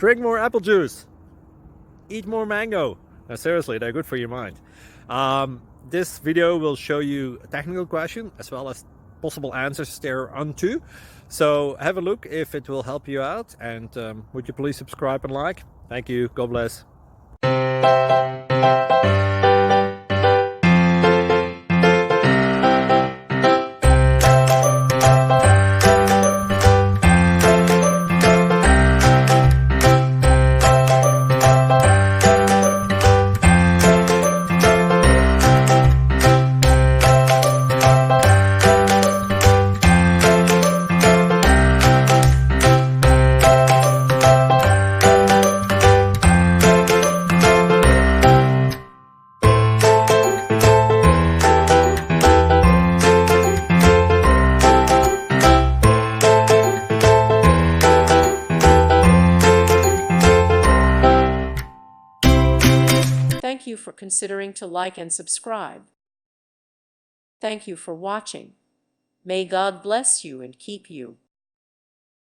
Drink more apple juice. Eat more mango. Now, seriously, they're good for your mind. This video will show you a technical question as well as possible answers thereunto. So have a look if it will help you out, and would you please subscribe and like? Thank you. God bless. Thank you for considering to like and subscribe. Thank you for watching. May God bless you and keep you.